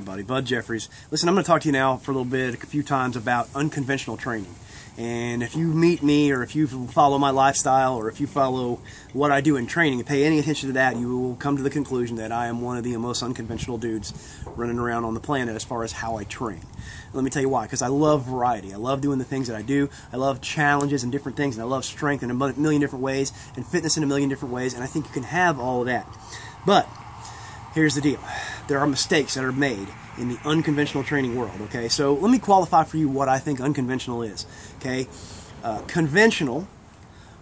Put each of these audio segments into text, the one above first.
everybody. Bud Jeffries. Listen, I'm going to talk to you now for a little bit, a few times, about unconventional training. And if you meet me, or if you follow my lifestyle, or if you follow what I do in training and pay any attention to that, you will come to the conclusion that I am one of the most unconventional dudes running around on the planet as far as how I train. Let me tell you why. Because I love variety. I love doing the things that I do. I love challenges and different things, and I love strength in a million different ways, and fitness in a million different ways, and I think you can have all of that. But here's the deal. There are mistakes that are made in the unconventional training world, okay? So let me qualify for you what I think unconventional is, okay? Conventional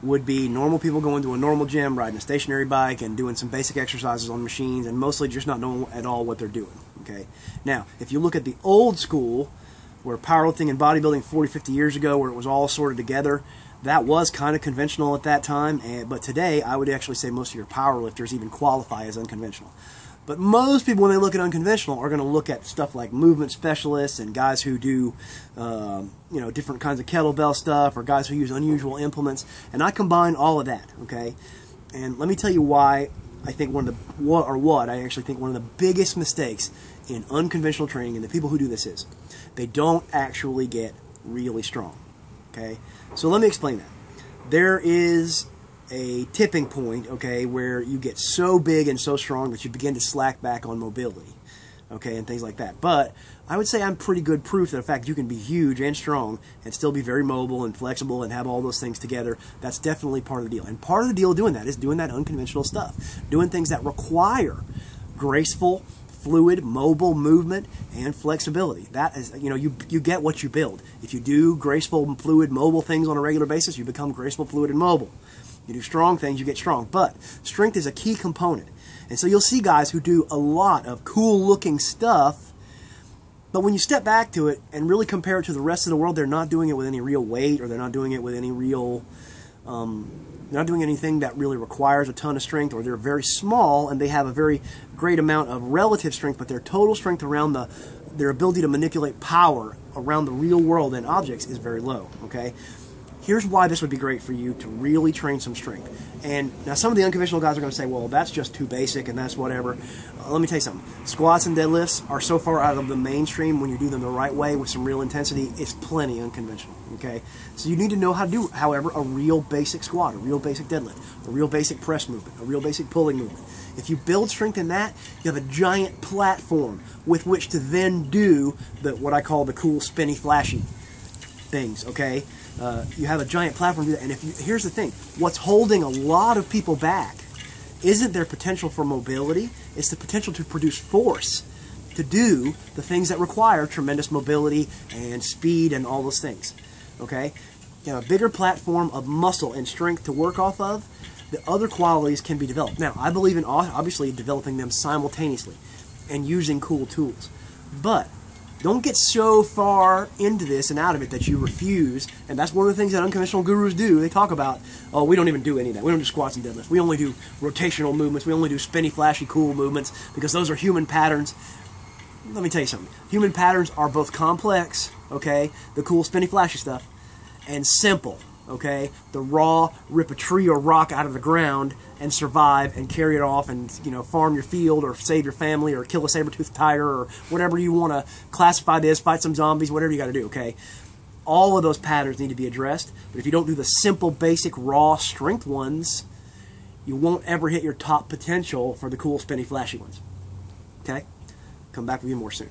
would be normal people going to a normal gym, riding a stationary bike, and doing some basic exercises on machines, and mostly just not knowing at all what they're doing, okay? Now, if you look at the old school, where powerlifting and bodybuilding 40, 50 years ago, where it was all sorted together, that was kind of conventional at that time, but today, I would actually say most of your powerlifters even qualify as unconventional. But most people, when they look at unconventional, are going to look at stuff like movement specialists and guys who do, different kinds of kettlebell stuff, or guys who use unusual implements. And I combine all of that, okay? And let me tell you why I think one of the biggest mistakes in unconventional training, and the people who do this, is they don't actually get really strong, okay? So let me explain that. There is a tipping point, okay, where you get so big and so strong that you begin to slack back on mobility, okay, and things like that. But I would say I'm pretty good proof that, in fact, you can be huge and strong and still be very mobile and flexible and have all those things together. That's definitely part of the deal. And part of the deal of doing that is doing that unconventional stuff, doing things that require graceful, fluid, mobile movement and flexibility. That is, you get what you build. If you do graceful, fluid, mobile things on a regular basis, you become graceful, fluid, and mobile. You do strong things, you get strong. But strength is a key component. And so you'll see guys who do a lot of cool-looking stuff, but when you step back to it and really compare it to the rest of the world, they're not doing it with any real weight, or they're not doing it with any real, they're not doing anything that really requires a ton of strength, or they're very small and they have a very great amount of relative strength, but their total strength around their ability to manipulate power around the real world and objects is very low, okay? Here's why this would be great for you to really train some strength. And now some of the unconventional guys are going to say, well, that's just too basic and that's whatever. Let me tell you something. Squats and deadlifts are so far out of the mainstream. When you do them the right way with some real intensity, it's plenty unconventional, okay? So you need to know how to do, however, a real basic squat, a real basic deadlift, a real basic press movement, a real basic pulling movement. If you build strength in that, you have a giant platform with which to then do what I call the cool, spinny, flashy things, okay? You have a giant platform to do that. And here's the thing, what's holding a lot of people back isn't their potential for mobility, it's the potential to produce force to do the things that require tremendous mobility and speed and all those things, okay? You have a bigger platform of muscle and strength to work off of. The other qualities can be developed. Now, I believe in obviously developing them simultaneously and using cool tools, but don't get so far into this and out of it that you refuse, and that's one of the things that unconventional gurus do. They talk about, oh, we don't even do any of that. We don't do squats and deadlifts. We only do rotational movements. We only do spinny, flashy, cool movements because those are human patterns. Let me tell you something. Human patterns are both complex, okay, the cool, spinny, flashy stuff, and simple, okay, the raw, rip a tree or rock out of the ground and survive and carry it off and, farm your field or save your family or kill a saber-toothed tiger or whatever you want to classify this, fight some zombies, whatever you got to do, okay? All of those patterns need to be addressed, but if you don't do the simple, basic, raw strength ones, you won't ever hit your top potential for the cool, spinny, flashy ones, okay? Come back with you more soon.